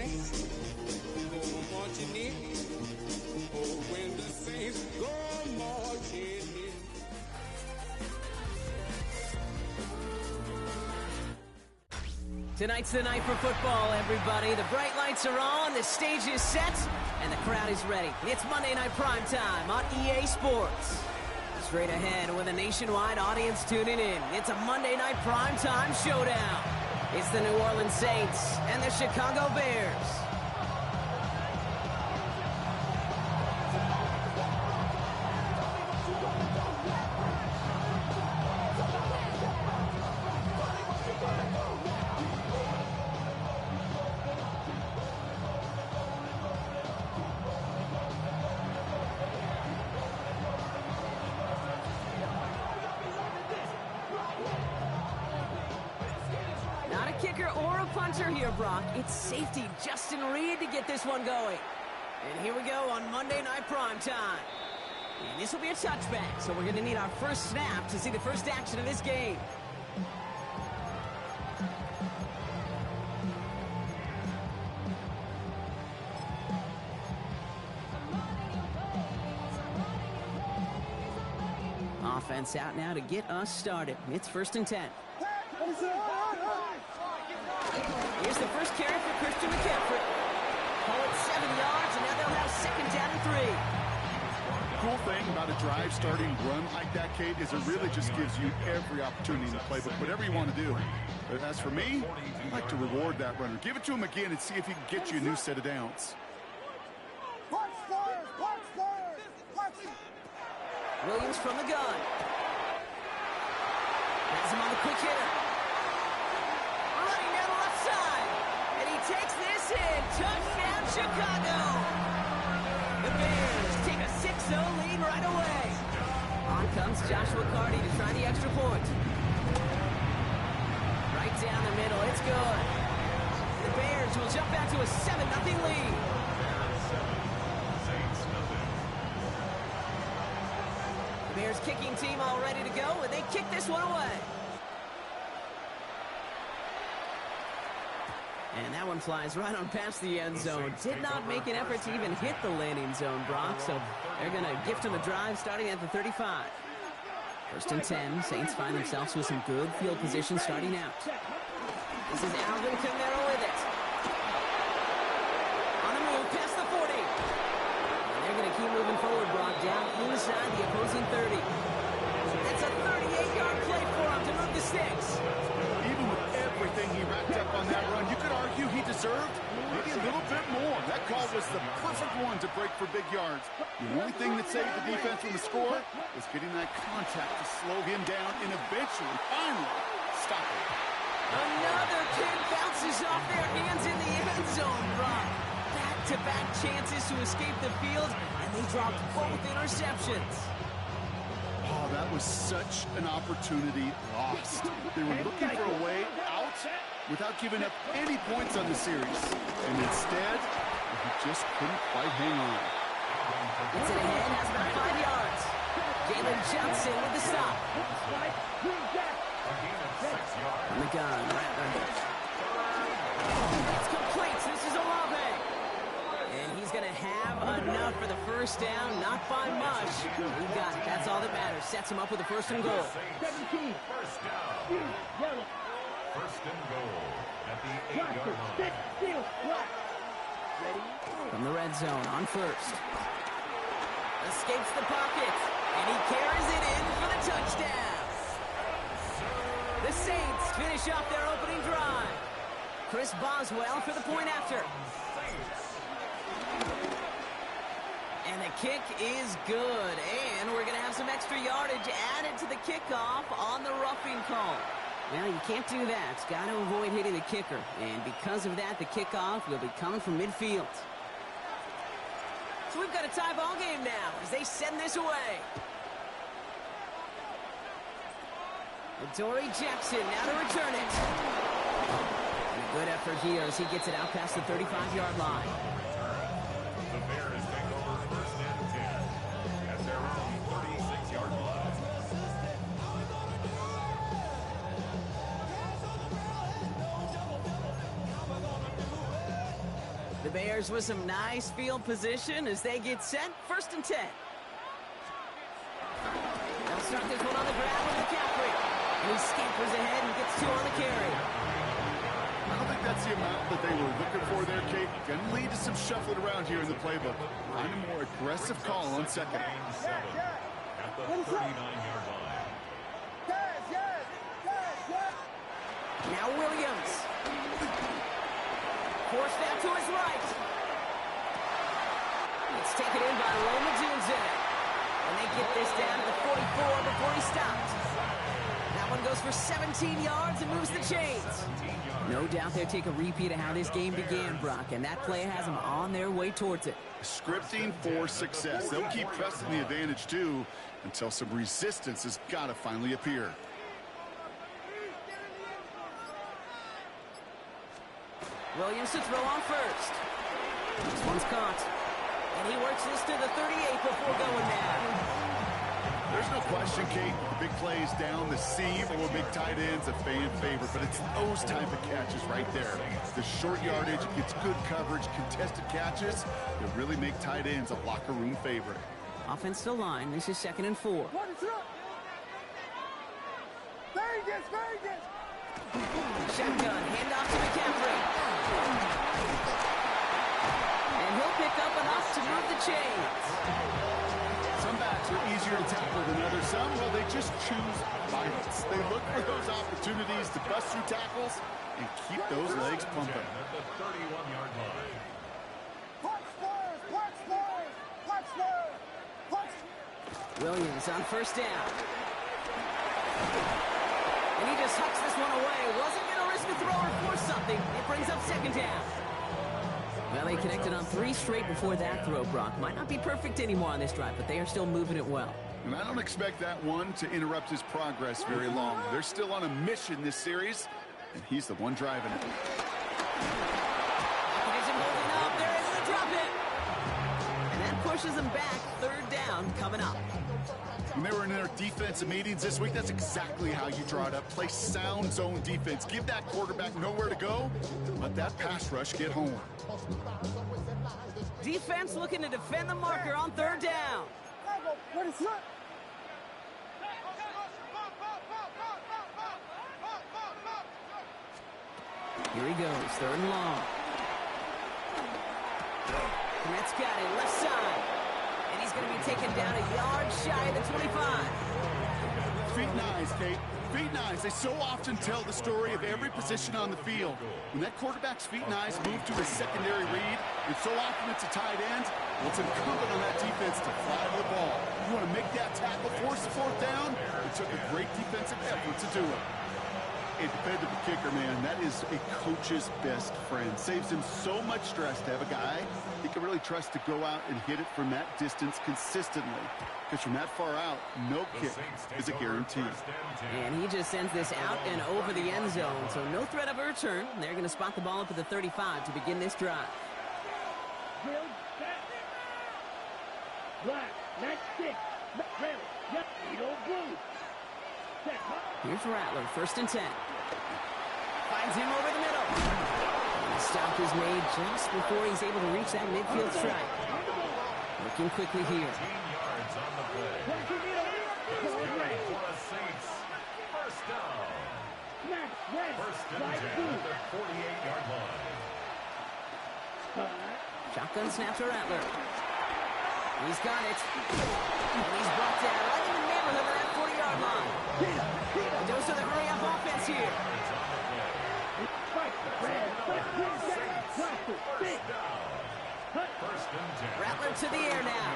Saints go marching in. Oh, when the Saints go marching in. Tonight's the night for football, everybody. The bright lights are on, the stage is set, and the crowd is ready. It's Monday Night Primetime on EA Sports. Straight ahead with a nationwide audience tuning in. It's a Monday Night Primetime showdown. It's the New Orleans Saints and the Chicago Bears. Here, Brock. It's safety Justin Reed to get this one going. And here we go on Monday Night Primetime. And this will be a touchback, so we're going to need our first snap to see the first action of this game. Offense out now to get us started. It's 1st and 10. Here's the first carry for Christian McCaffrey. Call it 7 yards, and now they'll have 2nd down and 3. Cool thing about a drive starting run like that, Kate, is it really just gives you every opportunity in the playbook, whatever you want to do. But as for me, I'd like to reward that runner. Give it to him again and see if he can get you a new set of downs. Williams from the gun. Has him on the quick hitter. Takes this in. Touchdown, Chicago. The Bears take a 6-0 lead right away. On comes Joshua Carty to try the extra point. Right down the middle. It's good. The Bears will jump back to a 7-0 lead. The Bears kicking team all ready to go, and they kick this one away. And that one flies right on past the end zone. Did not make an effort to even hit the landing zone, Brock. So they're going to gift him a drive starting at the 35. 1st and 10. Saints find themselves with some good field position starting out. This is Alvin Kamara with it. On the move, past the 40. And they're going to keep moving forward, Brock, down inside the opposing 30. That's a 38-yard play for him to move the sticks. Even with everything he racked up on that run, you could argue he deserved maybe a little bit more. That call was the perfect one to break for big yards. The only thing that saved the defense from the score was getting that contact to slow him down and eventually, finally, stop him. Another kid bounces off their hands in the end zone, Brock. Back-to-back chances to escape the field, and they dropped both interceptions. Oh, that was such an opportunity lost. They were looking for a way out without giving up any points on the series. And instead, he just couldn't quite hang on. Gets it ahead, has about 5 yards. Jalen Johnson with the stop. On the gun, Rattler. It's complete. This is Olave. And he's going to have enough for the first down, not by much. He got it. That's all that matters. Sets him up with a 1st and goal. 1st down. 1st and goal at the 8-yard line. From the red zone on 1st. Escapes the pocket. And he carries it in for the touchdown. The Saints finish off their opening drive. Chris Boswell for the point after. And the kick is good. And we're going to have some extra yardage added to the kickoff on the roughing call. Well, you can't do that. Got to avoid hitting the kicker. And because of that, the kickoff will be coming from midfield. So we've got a tie ball game now as they send this away. Adoree Jackson now to return it. And a good effort here as he gets it out past the 35-yard line. The Bears take over 1st and 10 at their own 36-yard line. Bears with some nice field position as they get set. 1st and 10. They'll start this one on the ground with McCaffrey. And he scampers ahead and gets 2 on the carry. I don't think that's the amount that they were looking for there, Kate. Going to lead to some shuffling around here in the playbook. Find a more aggressive call on 2nd. Gain 7 at the 39-yard line. Now Williams. Forced out to his right. It's taken in by Roma Dunze. And they get this down to the 44 before he stopped. That one goes for 17 yards and moves the chains. No doubt they'll take a repeat of how this game began, Brock, and that play has them on their way towards it. Scripting for success. They'll keep pressing the advantage, too, until some resistance has got to finally appear. Williams to throw on first. This one's caught. And he works this to the 38 before going down. There's no question, Kate, the big plays down the seam or big tight ends, a fan favorite, but it's those type of catches right there. The short yardage, gets good coverage, contested catches that really make tight ends a locker room favorite. Offensive line, this is 2nd and 4. Shotgun, handoff to McCaffrey. And he'll pick up enough to move the chains. Some backs are easier to tackle than others. Some, well, they just choose violence. They look for those opportunities to bust through tackles and keep those legs pumping. At the 31-yard line. Williams on 1st down. And he just hucks this one away. Wasn't going to risk a throw or force something. It brings up 2nd down. Well, they connected on 3 straight before that throw, Brock. Might not be perfect anymore on this drive, but they are still moving it well. And I don't expect that one to interrupt his progress very long. They're still on a mission this series, and he's the one driving it. Isn't holding up. There is the drop it. And that pushes them back. 3rd down coming up. When they were in their defensive meetings this week, that's exactly how you draw it up. Play sound zone defense. Give that quarterback nowhere to go. Let that pass rush get home. Defense looking to defend the marker on 3rd down. Here he goes, 3rd and long. Met's got it, left side. And he's going to be taken down a yard shy of the 25. Feet nice, Kate. Feet nice. They so often tell the story of every position on the field. When that quarterback's feet nice move to a secondary read, and so often it's a tight end, well, it's incumbent on that defense to fly to the ball. You want to make that tackle, force the 4th down? It took a great defensive effort to do it. A dependable kicker, man, that is a coach's best friend. Saves him so much stress to have a guy he can really trust to go out and hit it from that distance consistently. Because from that far out, no kick is a guarantee. And he just sends this out and over the end zone, so no threat of a return. They're going to spot the ball up at the 35 to begin this drive. Here's Rattler, 1st and 10. Finds him over the middle. And the stop is made just before he's able to reach that midfield strike. Looking quickly here. 15 yards on the play. It's going to be for the Saints. 1st down. 1st and 10 at the 48-yard line. Shotgun snap to Rattler. He's got it. And he's brought down right in the neighborhood of that 40-yard line. Goes to the hurry-up offense here. Rattler to the air now.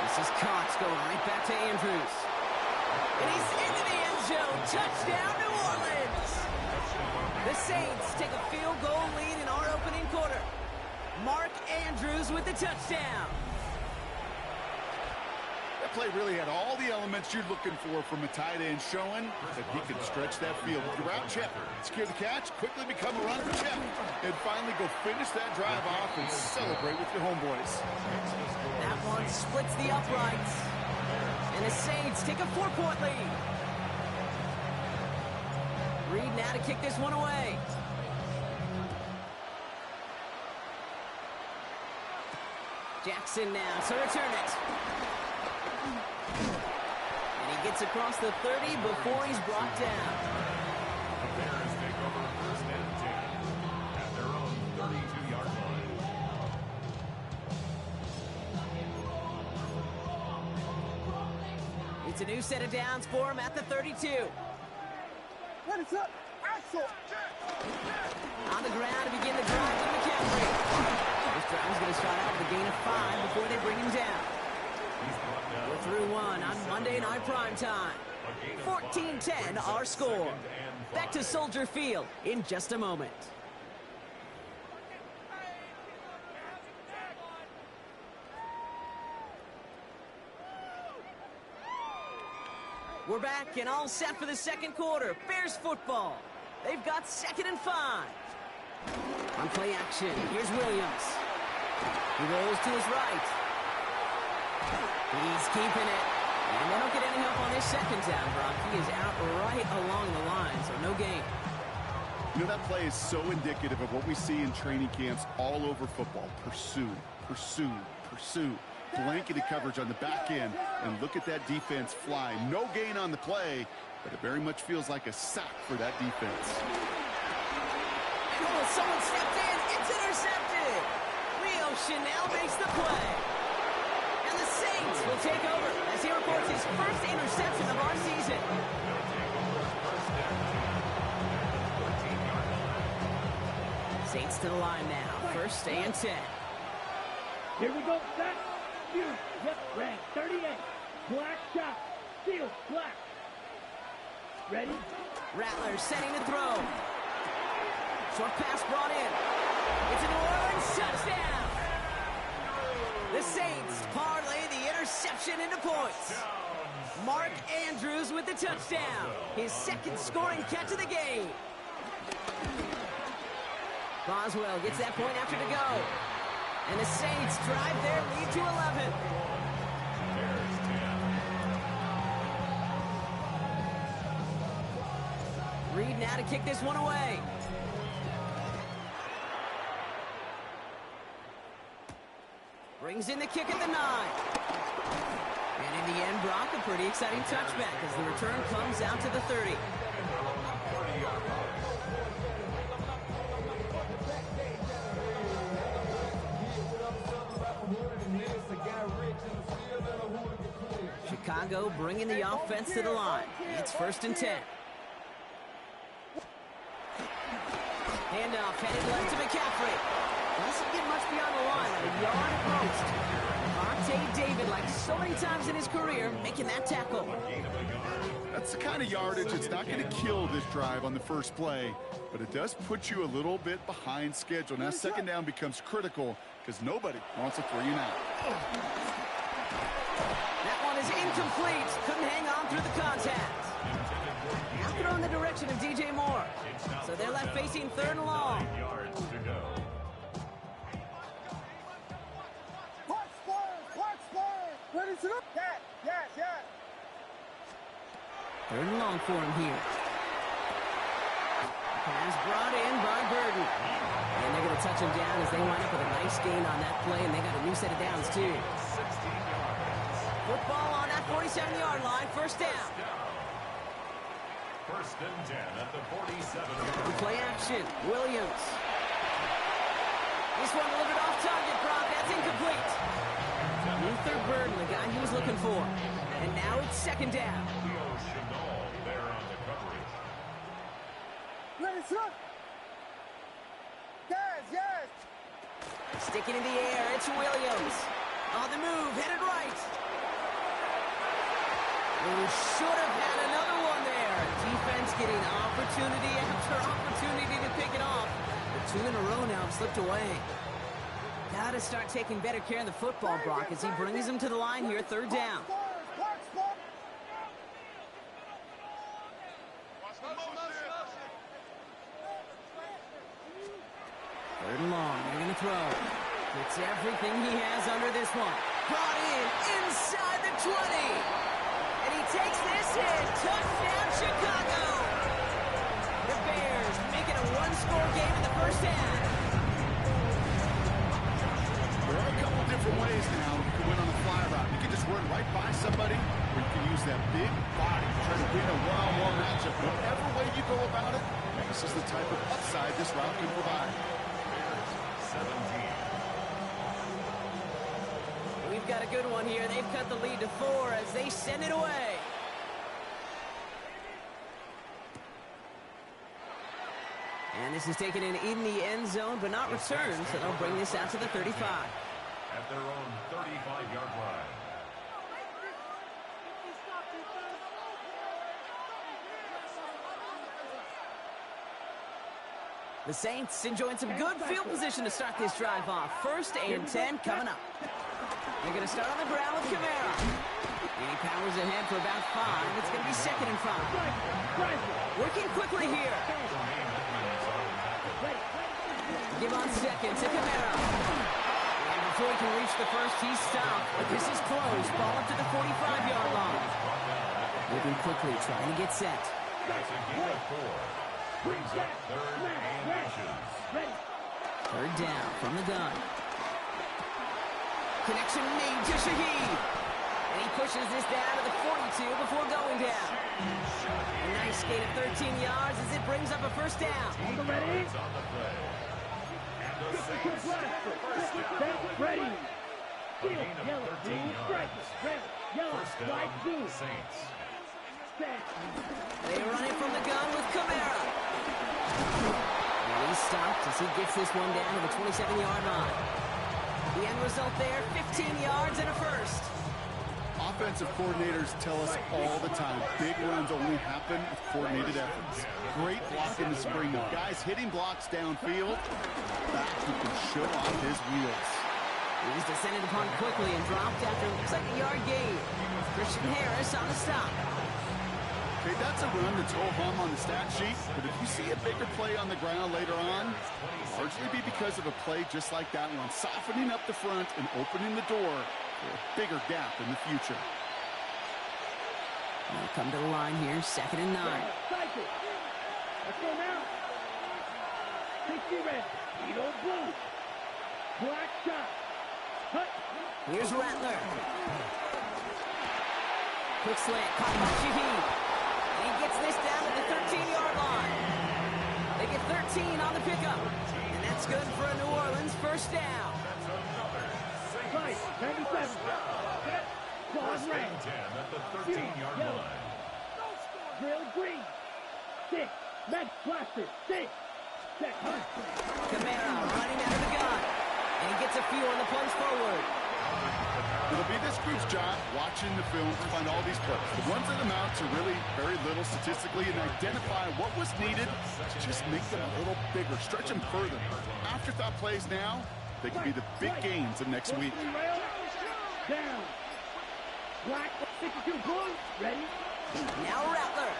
This is Cox going right back to Andrews. And he's into the end zone. Touchdown, New Orleans. The Saints take a field goal lead in our opening quarter. Mark Andrews with the touchdown. That play really had all the elements you're looking for from a tight end, showing that he can stretch that field. With your route check, secure the catch, quickly become a runner check, and finally go finish that drive off and celebrate with your homeboys. That one splits the uprights. And the Saints take a 4-point lead. Reed now to kick this one away. Jackson now to return it. And he gets across the 30 before he's brought down. The Bears take over first and 10 at their own 32-yard line. It's a new set of downs for him at the 32. What is up? Axel! On the ground to begin the drive with McCaffrey. This drive is going to start out with a gain of 5 before they bring him down. We're through one on Monday Night Primetime. 14-10 our score. Back to Soldier Field in just a moment. We're back and all set for the second quarter. Bears football. They've got 2nd and 5. On play action, here's Williams. He rolls to his right. He's keeping it. And they don't get any help on this second down, Brock. He is out right along the line, so no gain. You know, that play is so indicative of what we see in training camps all over football. Pursue, pursue, pursue. Blanketed coverage on the back end, and look at that defense fly. No gain on the play, but it very much feels like a sack for that defense. Oh, someone stepped in. It's intercepted. Rio Chanel makes the play. And the Saints will take over as he reports his first interception of our season. Saints to the line now. 1st and 10. Here we go, set. Yep, rank 38. Black shot. Steal, black. Ready? Rattler setting to throw. Short pass brought in. It's a New Orleans touchdown. The Saints parlay the interception into points. Mark Andrews with the touchdown. His 2nd scoring catch of the game. Boswell gets that point after to go. And the Saints drive their lead to 11. Reed now to kick this one away. Brings in the kick at the 9. And in the end, Brock, a pretty exciting touchback as the return comes out to the 30. Chicago bringing the offense to the line. It's 1st and 10. Handoff headed left to McCaffrey. Doesn't get much beyond the line, a yard at most. Vontae David, like so many times in his career, making that tackle. That's the kind of yardage that's not going to kill this drive on the first play, but it does put you a little bit behind schedule. Now 2nd down becomes critical because nobody wants a 3 and out. That one is incomplete. Couldn't hang on through the contact. Now throw in the direction of DJ Moore. So they're left facing 3rd and long. Yards to go. Ready to look? Yes. 3rd and long for him here. Pass brought in by Burden. And they're going to touch him down as they wind up with a nice gain on that play, and they got a new set of downs, too. 16 yards. Football on that 47-yard line, 1st down. 1st and 10 at the 47-yard. Play action, Williams. This one delivered off target, Brock. That's incomplete. Luther Burden, the guy he was looking for. And now it's 2nd down. Rio Chanel there on the coverage. Let it look. Yes. Sticking in the air, it's Williams. On the move, headed right. Who should have had another one there. Defense getting opportunity after opportunity to pick it off. The 2 in a row now have slipped away. Got to start taking better care of the football, Brock, as he brings him to the line here, 3rd down. 3rd and long, they're going to throw. Gets everything he has under this one. Brought in inside the 20. And he takes this in. Touchdown, Chicago. The Bears make it a 1-score game in the 1st half. There are a couple different ways plays now. You can win on a fly route. You can just run right by somebody, or you can use that big body to try to win a one-on-one matchup. Whatever way you go about it, this is the type of upside this route can provide. 17. We've got a good one here. They've cut the lead to 4 as they send it away. And this is taken in the end zone, but not returned, so they'll bring this out to the 35. At their own 35-yard line. The Saints enjoying some good field position to start this drive off. 1st and 10 coming up. They're going to start on the ground with Kamara. And he powers ahead for about 5. It's going to be 2nd and 5. Working quickly here. Give on 2nd to Kamara. And before he can reach the 1st, he's stopped. But this is close. Ball up to the 45-yard line. Moving quickly, trying to get set. That's a gain of 4. Brings up 3rd and inches. 3rd down from the gun. Connection made to Shaheed. And he pushes this down to the 42 before going down. A nice gain of 13 yards as it brings up a 1st down. On the ready? It's on the play. And the Saints Ready. a gain of 13 yards. Yellow, First right, down, blue. Saints. Set. They run it from the gun with Kamara. And he stopped as he gets this one down to the 27-yard line. The end result there, 15 yards and a 1st. Offensive coordinators tell us all the time, big runs only happen with coordinated efforts. Great block in the spring of guys hitting blocks downfield. Back who can show off his wheels. He was descended upon quickly and dropped after looks like a yard gain. Christian Harris on the stop. Okay, that's a run that's ho-hum on the stat sheet, but if you see a bigger play on the ground later on, largely be because of a play just like that one, softening up the front and opening the door for a bigger gap in the future. They'll come to the line here, 2nd and 9. Cycle. Let's go now. 60 red. Edo blue. Black shot. Hut. Here's Rattler. Quick slant, caught by Shaheed. And he gets this down to the 13-yard line. They get 13 on the pickup. And that's good for a New Orleans 1st down. Right. 97. Claude First red. and 10 at the 13-yard line. Drill green. 6. Red blaster. 6. Check. Hunt. Kamara running out of the gun. And he gets a few on the plunge forward. It'll be this group's job watching the film to find all these plays. The ones that amount to really very little statistically and identify what was needed to just make them a little bigger, stretch them further. Afterthought plays now, they can be the big gains of next week. Down. Black 62 blue. Ready? Now Rattler.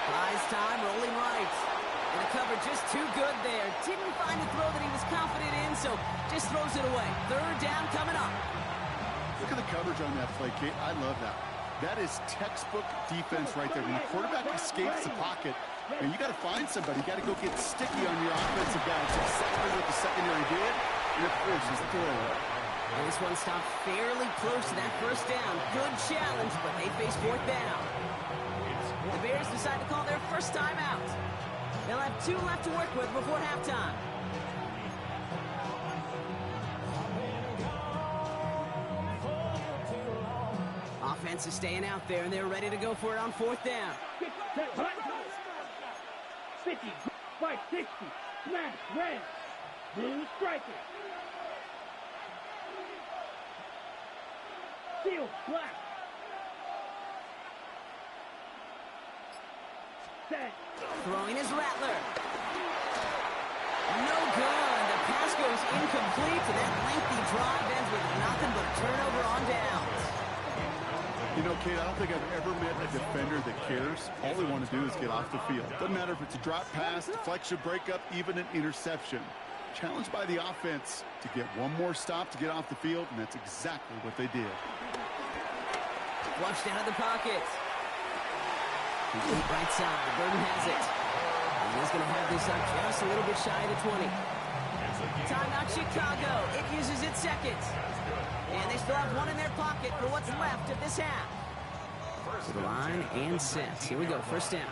Buys time, rolling right. And the cover just too good there. Didn't find a throw that he was confident in, so just throws it away. 3rd down coming up. Look at the coverage on that play, Kate. I love that. That is textbook defense right there. When the quarterback escapes the pocket, and you got to find somebody. You got to go get sticky on your offensive guy. It's exactly what the secondary did, and it forces the throwaway. And this one stopped fairly close to that 1st down. Good challenge, but they face 4th down. The Bears decide to call their 1st timeout. They'll have 2 left to work with before halftime. Offense is staying out there, and they're ready to go for it on 4th down. 50. White 60. Smash. Red. Blue striker. Steel. Black. Set. Throwing is Rattler. No good. The pass goes incomplete, and that lengthy drive ends with nothing but a turnover on downs. You know, Kate, I don't think I've ever met a defender that cares. All they want to do is get off the field. Doesn't matter if it's a drop pass, deflection, breakup, even an interception. Challenged by the offense to get one more stop to get off the field, and that's exactly what they did. Flushed out of the pocket. Complete right side. Burton has it. And he's going to have this up just a little bit shy of the 20. It's a Timeout Chicago. It uses its seconds. And they still have one in their pocket for what's left of this half. To the line and set. Here we go, first down.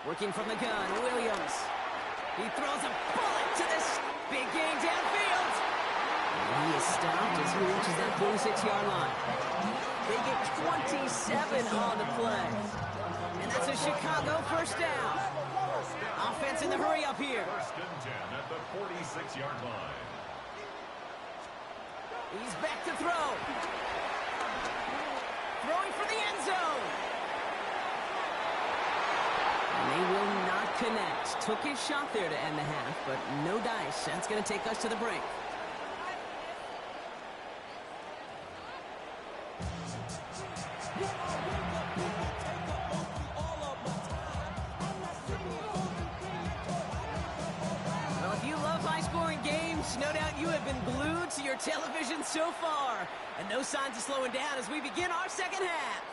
Working from the gun, Williams. He throws a bullet to this big gain downfield. And he is stopped as he reaches that 46-yard line. They get 27 on the play. And that's a Chicago first down. Offense in the hurry up here. First and 10 at the 46-yard line. He's back to throw. Throwing for the end zone. And they will not connect. Took his shot there to end the half, but no dice. That's going to take us to the break. Well, if you love high-scoring games, no doubt you have been glued to your television so far. And no signs of slowing down as we begin our second half.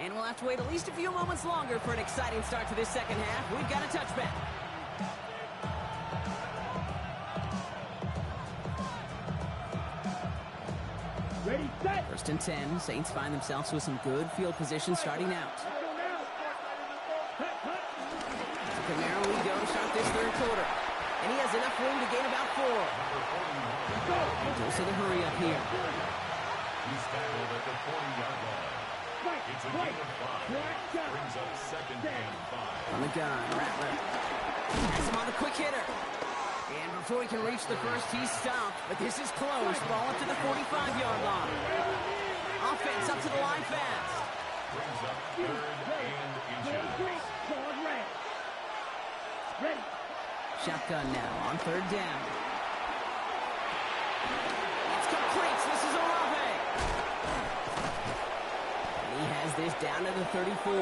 And we'll have to wait at least a few moments longer for an exciting start to this second half. We've got a touchback. Ready, set. First and 10. Saints find themselves with some good field position starting out. To Kamara we go to start this third quarter. And he has enough room to gain about 4. He goes to the hurry up here. He's tackled at the 40-yard line. It's a gain of 5. Brings up second and 5. On the gun, Rattler. Has him on the quick hitter. And before he can reach the first, he's stopped. But this is close. Ball up to the 45-yard line. Offense up to the line fast. Brings up third and inches. Ready. Shotgun now on third down. It's complete. This is Olave. He has this down to the 34.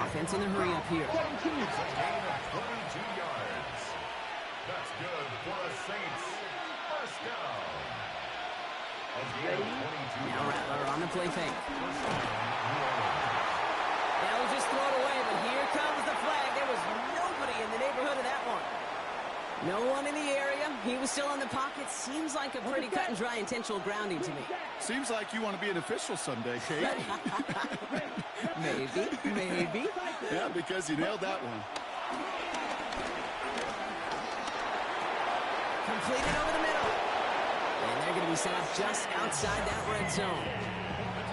Offense in the hurry up here. It's a gain of 32 yards. That's good for the Saints. First down. A gain of 22 Now yards. Rattler on the play fake. They'll just throw it away, but here comes the flag. There was nobody in the neighborhood of that one. No one in the area. He was still in the pocket. Seems like a pretty cut and dry intentional grounding to me. Seems like you want to be an official someday, Kate. Maybe. Yeah, because you nailed that one. Completed over the middle. And they're going to be set up just outside that red zone.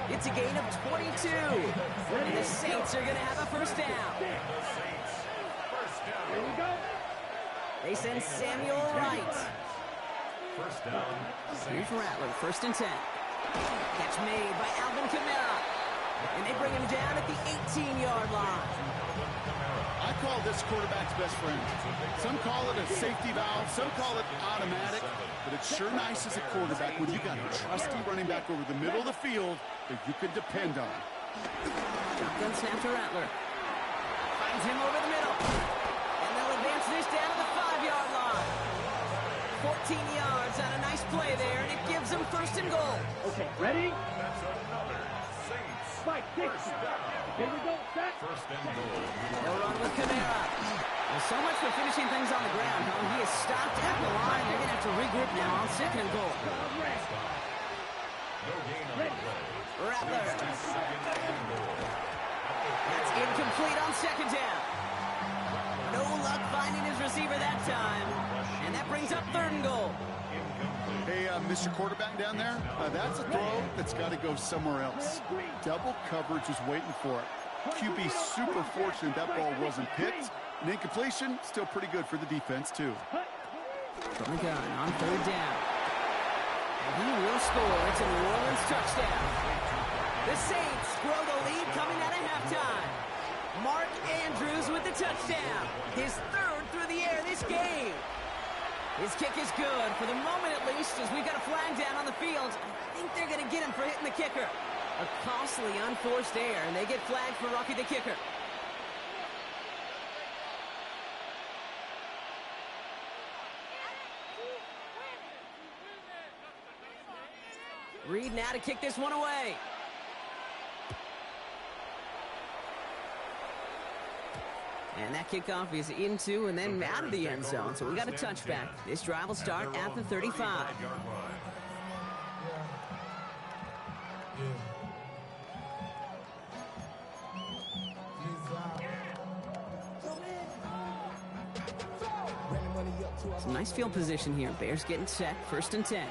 It's a gain of 22. And the Saints are going to have a first down. Here we go. They send Samuel Wright. First down. Here's Rattler, first and 10. Catch made by Alvin Kamara. And they bring him down at the 18-yard line. I call this quarterback's best friend. Some call it a safety valve, some call it automatic, but it's sure nice as a quarterback when you got a trusty running back over the middle of the field that you can depend on. Shotgun snap to Rattler. Finds him over the middle. And they'll advance this down to the 5-yard line. 14 yards on a nice play there, and it gives them first and goal. Okay, ready? That's another Saints. Spike 60. Here we go, set. First and goal. They'll run with Kamara. Well, so much for finishing things on the ground, huh? He is stopped at the line. They're going to have to regroup now on second and goal. No gain on the play. Rattler. Second and goal. That's incomplete on second down. No luck finding his receiver that time. And that brings up third and goal. Hey, Mr. Quarterback down there, that's a throw that's got to go somewhere else. Double coverage is waiting for it. QB super fortunate that ball wasn't picked. And incompletion, still pretty good for the defense, too. From the gun on third down. And he will score. It's a New Orleans touchdown. The Saints grow the lead coming out of halftime. Mark Andrews with the touchdown. His third through the air this game. His kick is good, for the moment at least, as we've got a flag down on the field. I think they're going to get him for hitting the kicker. A costly unforced error, and they get flagged for Rocky the kicker. Reed now to kick this one away. And that kickoff is into and then out of the end zone. So we got a touchback. This drive will start at the 35. Some nice field position here. Bears getting set. 1st and 10.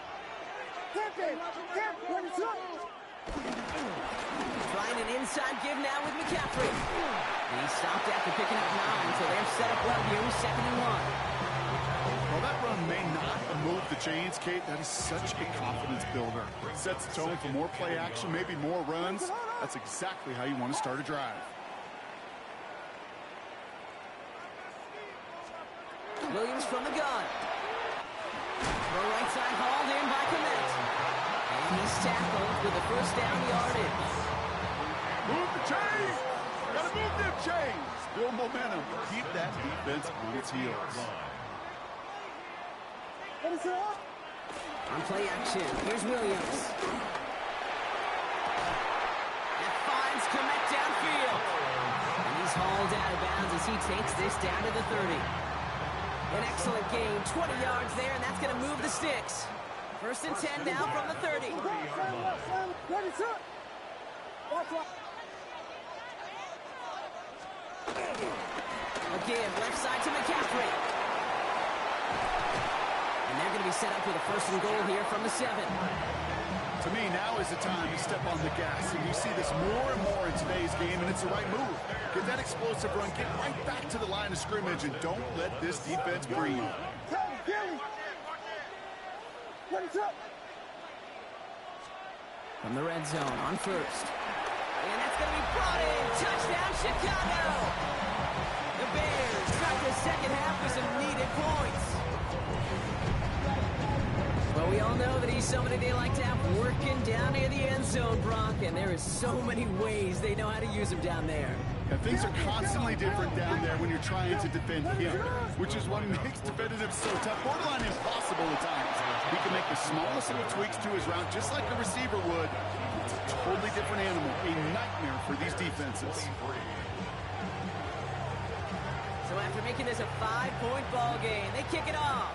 Trying an inside give now with McCaffrey. And he stopped after picking up 9, so they're set up well here with 2nd and 1. Well, that run may not have moved the chains, Kate. That is such a confidence builder. It sets the tone for more play action, maybe more runs. That's exactly how you want to start a drive. Williams from the gun. The right side hauled in by Kmet. And he's tackled with the 1st down yardage. Move the chains! Gotta move them chains! Build momentum. Keep that defense on its heels. On play action, here's Williams. And finds Kmet downfield. And he's hauled out of bounds as he takes this down to the 30. An excellent gain, 20 yards there, and that's going to move the sticks. 1st and 10 now from the 30. Again, left side to McCaffrey. And they're going to be set up with a 1st and goal here from the 7. To me, now is the time to step on the gas, and you see this more and more in today's game, and it's the right move. Get that explosive run, get right back to the line of scrimmage, and don't let this defense breathe. From the red zone on 1st. And that's going to be brought in. Touchdown, Chicago! The Bears start the 2nd half with some needed points. Well, we all know that he's somebody they like to have working down near the end zone, Brock, and there is so many ways they know how to use him down there. And things are constantly different down there when you're trying to defend him, which is what makes defending him so tough, borderline impossible at times. He can make the smallest little tweaks to his route, just like a receiver would. It's a totally different animal, a nightmare for these defenses. So after making this a 5-point ball game, they kick it off.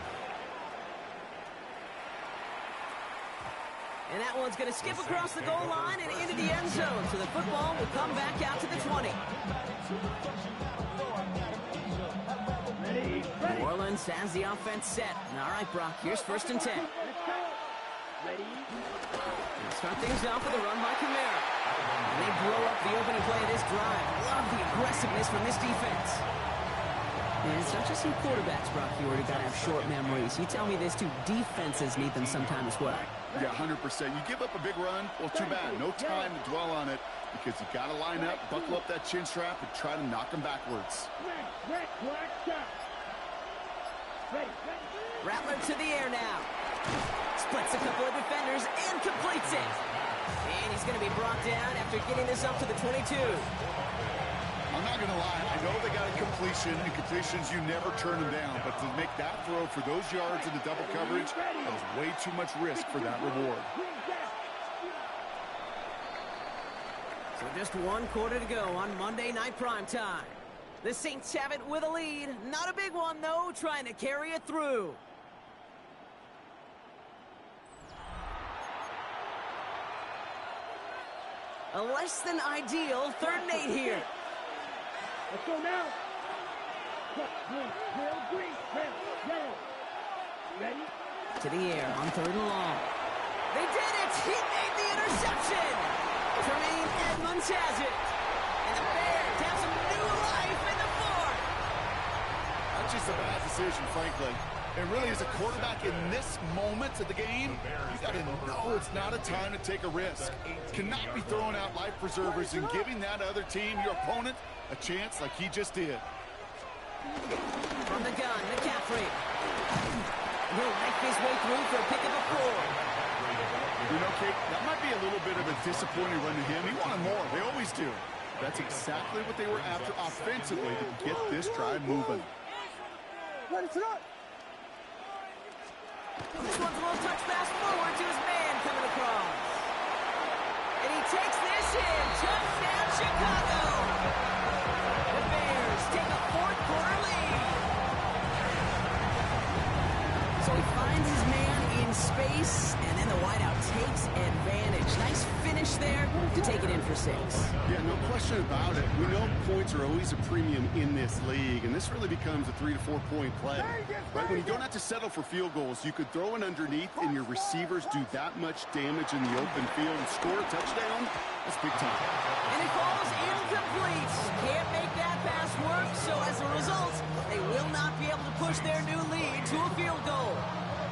And that one's going to skip across the goal line and into the end zone. So the football will come back out to the 20. New Orleans has the offense set. All right, Brock, here's 1st and 10. Let's start things off with a run by Kamara. And they blow up the opening play of this drive. Love the aggressiveness from this defense. And it's not just some quarterbacks, Brock, you already got to have short memories. You tell me this too, defenses need them sometime as well. Yeah, 100%. You give up a big run, well, too bad. No time to dwell on it because you got to line up, buckle up that chin strap, and try to knock them backwards. Rattler to the air now. Splits a couple of defenders and completes it. And he's going to be brought down after getting this up to the 22. I'm not going to lie. I know they got a completion, and completions, you never turn them down. But to make that throw for those yards in the double coverage, that was way too much risk for that reward. So just 1 quarter to go on Monday Night Primetime. The Saints have it with a lead. Not a big one, though, trying to carry it through. A less than ideal 3rd and 8 here. Let's go now. Green, yellow. Ready? To the air on 3rd and long. They did it! He made the interception! Tremaine Edmonds has it. And the Bears have some new life in the 4th. That's just a bad decision, frankly. And really, as a quarterback in this moment of the game, you got to know it's not a time to take a risk. Cannot be throwing out life preservers and giving that other team, your opponent, a chance like he just did. From the gun, McCaffrey. He'll make his way through for a pick of a 4. You know, Kate, that might be a little bit of a disappointing run to him. He wanted more. They always do. That's exactly what they were after offensively to get this drive moving. This one's a little touch pass forward to his man coming across. And he takes this in. Touchdown, Chicago. The Bears take a fourth-quarter lead. So he finds his man in space, and then the wideout takes advantage. Nice finish there to take it in for 6. Yeah, no question about it. We know points are always a premium in this league, and this really becomes a 3 to 4 point play. Right? When you don't have to settle for field goals, you could throw it underneath, and your receivers do that much damage in the open field and score a touchdown. That's big time. And it falls incomplete. Can't make that pass work, so as a result, they will not be able to push their new lead to a field goal.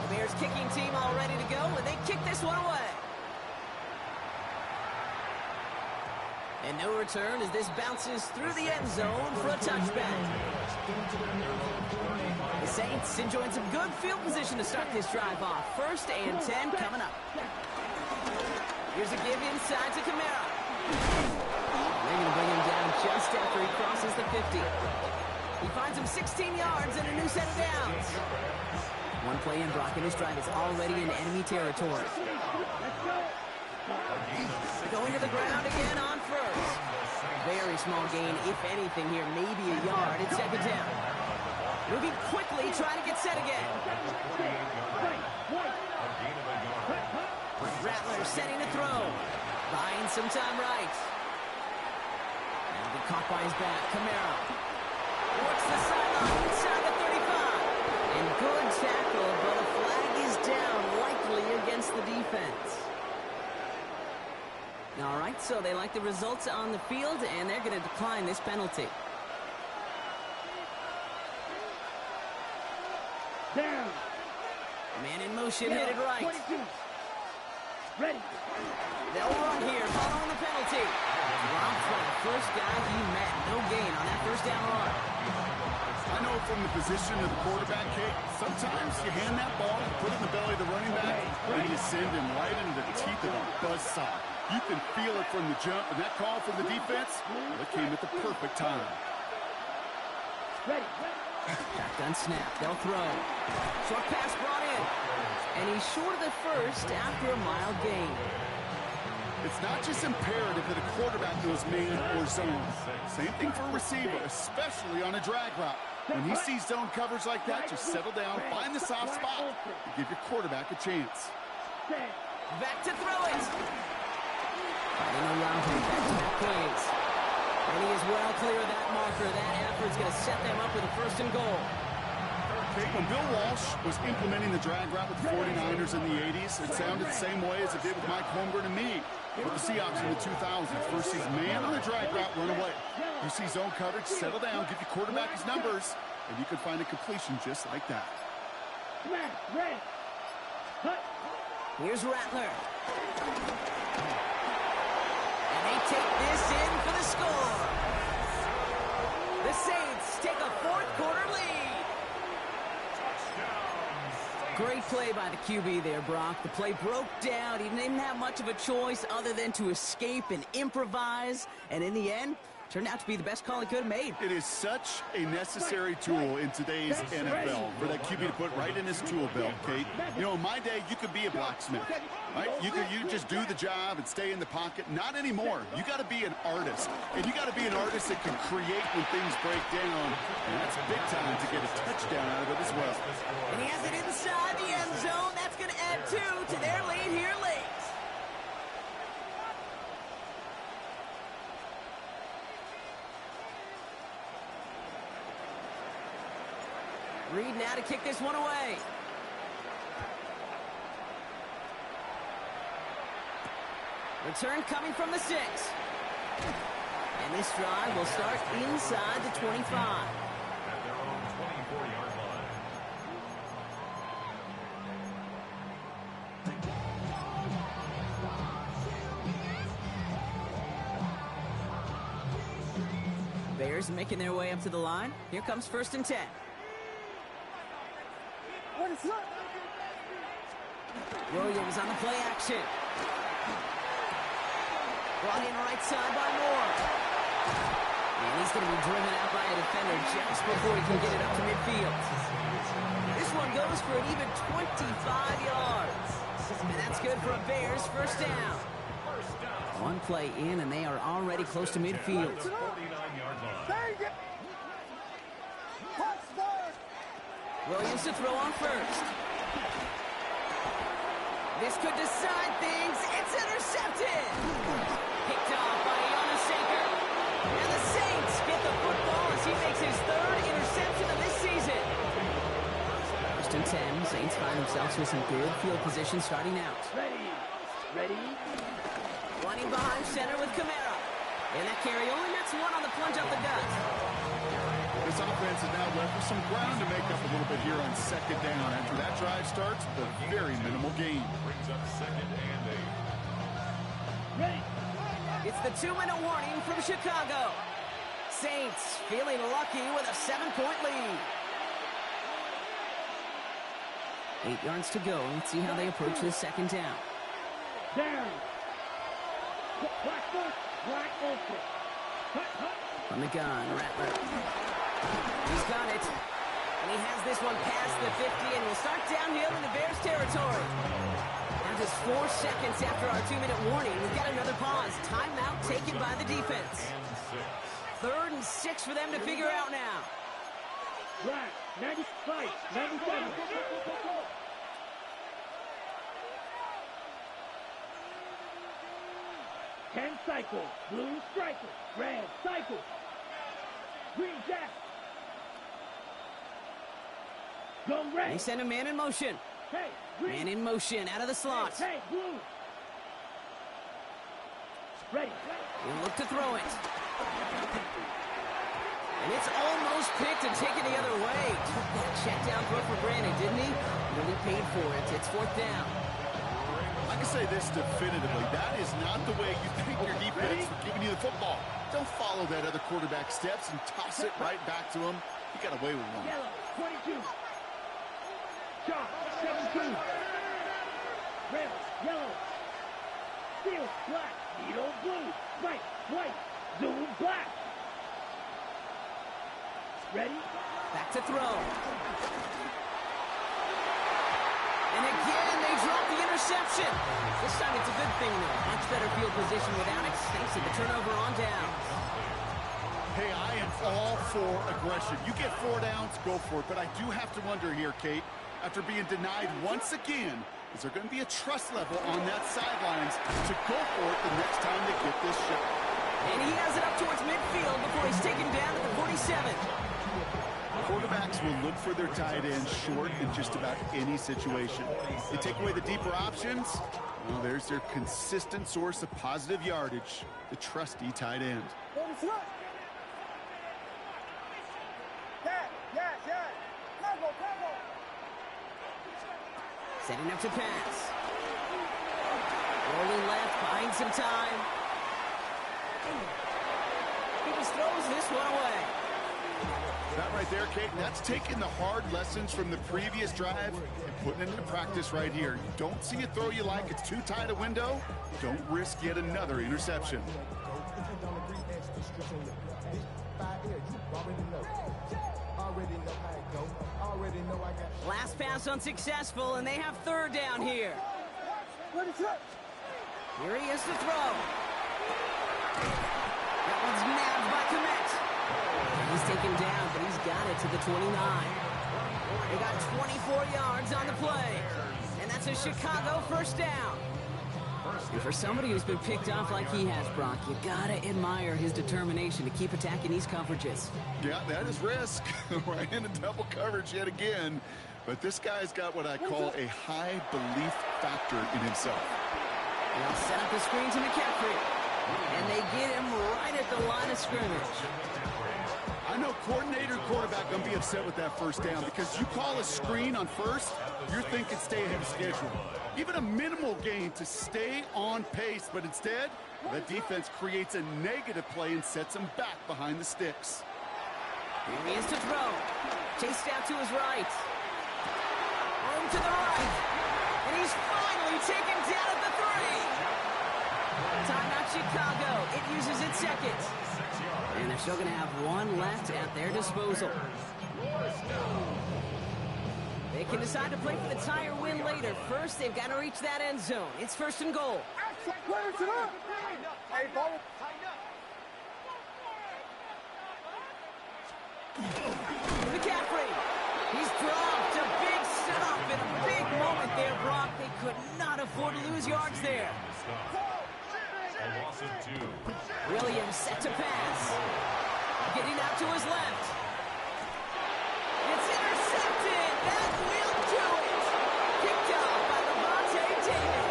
The Bears kicking team all ready to go, and they kick this one away. And no return as this bounces through the end zone for a touchback. The Saints enjoying some good field position to start this drive off. 1st and 10 coming up. Here's a give inside to Kamara. They're going to bring him down just after he crosses the 50. He finds him 16 yards and a new set of downs. One play in, Brock, and this drive is already in enemy territory. Going to the ground again on 1st. Very small gain, if anything here, maybe a yard. It's 2nd down. Moving quickly, trying to get set again. Rattler setting to throw. Buying some time right. And be caught by his back. Kamara works the sideline inside the 35. And good tackle, but a flag is down, likely against the defense. All right, so they like the results on the field, and they're going to decline this penalty. Down. Man in motion, hit it right. 22. Ready. They'll run here, following the penalty. Robbed by the first guy he met. No gain on that 1st down run. I know from the position of the quarterback, Kate, sometimes you hand that ball, put it in the belly of the running back, and you send him right into the teeth of a buzzsaw. You can feel it from the jump, and that call from the defense, well, it came at the perfect time. Ready. Shotgun snap, they'll throw. Short pass brought in. And he's short of the 1st after a mild gain. It's not just imperative that a quarterback knows man or zone. Same thing for a receiver, especially on a drag route. When he sees zone coverage like that, just settle down, find the soft spot, and give your quarterback a chance. Back to throw it. Fighting around him, back-to-back plays. And he is well clear of that marker. That effort's going to set them up with a 1st and goal. When Bill Walsh was implementing the drag route with the 49ers in the 80s, it sounded the same way as it did with Mike Holmgren and me with the Seahawks in the 2000s. First sees man on the drag route, run away. You see zone coverage, settle down, give your quarterback his numbers, and you can find a completion just like that. Here's Rattler. And they take this in for the score. The Saints take a 4th-quarter lead. Great play by the QB there, Brock. The play broke down. He didn't have much of a choice other than to escape and improvise. And in the end, turned out to be the best call he could have made. It is such a necessary tool in today's NFL for that QB to put right in his tool belt, Kate. You know, in my day, you could be a blacksmith, right? You just do the job and stay in the pocket. Not anymore. You got to be an artist, and you got to be an artist that can create when things break down. And that's big time to get a touchdown out of it as well. And he has it inside the end zone. That's going to add 2 to their lead here late. Reed now to kick this one away. Return coming from the 6. And this drive will start inside the 25. At their own 24-yard line. Bears making their way up to the line. Here comes 1st and 10. Williams on the play action. Brought in right side by Moore. And he's going to be driven out by a defender just before he can get it up to midfield. This one goes for an even 25 yards. And that's good for a Bears 1st down. One play in, and they are already close to midfield. 49-yard line. Williams to throw on first. This could decide things. It's intercepted. Picked off by Yonaseka. And the Saints get the football as he makes his third interception of this season. First and 10. Saints find themselves with some good field position starting out. Ready. Running behind center with Kamara. And that carry only nets one on the plunge up the gut. This offense is now left with some ground to make up a little bit here on second down. After that drive starts, with a very minimal gain. Brings up 2nd and 8. Ready. It's the 2-minute warning from Chicago. Saints feeling lucky with a 7-point lead. 8 yards to go. Let's see how they approach this second down. Down. Black open. From the gun, Rattler. He's got it. And he has this one past the 50 and will start downhill into Bears territory. Now just 4 seconds after our 2-minute warning, we've got another pause. Timeout taken by the defense. 3rd and 6 for them to figure out now. Black, 95, 97. Ten cycle, blue striker, red cycle, green jack. Go red. They send a man in motion. Hey, green. Man in motion out of the slot. Hey, blue. Ready. He'll look to throw it. And it's almost picked and taken the other way. Took that check down throw for granted, didn't he? Really paid for it. It's 4th down. I can say this definitively. That is not the way you thank your defense for giving you the football. Don't follow that other quarterback steps and toss it right back to him. He got away with one. Yellow, 22. Sharp, 17. Red, yellow. Steel, black. Needle, blue. White. Zoom, black. Ready? Back to throw. And again, they drop the interception. This time it's a good thing, though. Much better field position without it. Thanks to the turnover on downs. Hey, I am all for aggression. You get 4 downs, go for it. But I do have to wonder here, Kate, after being denied once again, is there going to be a trust level on that sidelines to go for it the next time they get this shot? And he has it up towards midfield before he's taken down at the 47. Quarterbacks will look for their tight end short in just about any situation. They take away the deeper options. Well, there's their consistent source of positive yardage, the trusty tight end. Setting up to pass. Rolling left, buying some time. He just throws this one away. That right there, Kate, that's taking the hard lessons from the previous drive and putting it into practice right here. You don't see a throw you like, it's too tight a window, don't risk yet another interception. Last pass unsuccessful, and they have 3rd down here. Here he is to throw. That one's nabbed by Komet. He's taken down, but he's got it to the 29. They got 24 yards on the play. And that's a Chicago 1st down. And for somebody who's been picked off like he has, Brock, you gotta admire his determination to keep attacking these coverages. Yeah, that is risk. We're in a double coverage yet again. But this guy's got what I call a high belief factor in himself. They'll set up the screen to McCaffrey. And they get him right at the line of scrimmage. I know coordinator and quarterback going to be upset with that 1st down because you call a screen on 1st, you're thinking stay ahead of schedule. Even a minimal gain to stay on pace, but instead, the defense creates a negative play and sets them back behind the sticks. Here he is to throw. Chased out to his right. Room to the right. And he's finally taken down at the 3. Timeout Chicago. It uses its 2nd. And they're still going to have 1 left at their disposal. They can decide to play for the tie or win later. First, they've got to reach that end zone. It's 1st and goal. Clarence it up. Hey, ball. McCaffrey. He's dropped. A big setup and a big moment there, Brock. They could not afford to lose yards there. A loss of 2. Williams set to pass. Getting out to his left. It's intercepted. That will do it. Picked up by Lavonte David.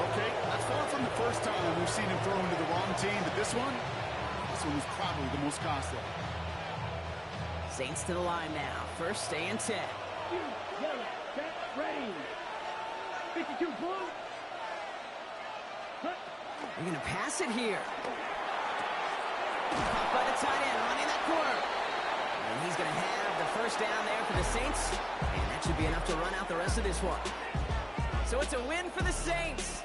Okay, that's far from the first time that we've seen him throw into the wrong team, but this one was probably the most costly. Saints to the line now. First and 10. Yellow, set, ready. 52 blue. They're going to pass it here. Caught by the tight end, running that corner. And he's going to have the first down there for the Saints. And that should be enough to run out the rest of this one. So it's a win for the Saints.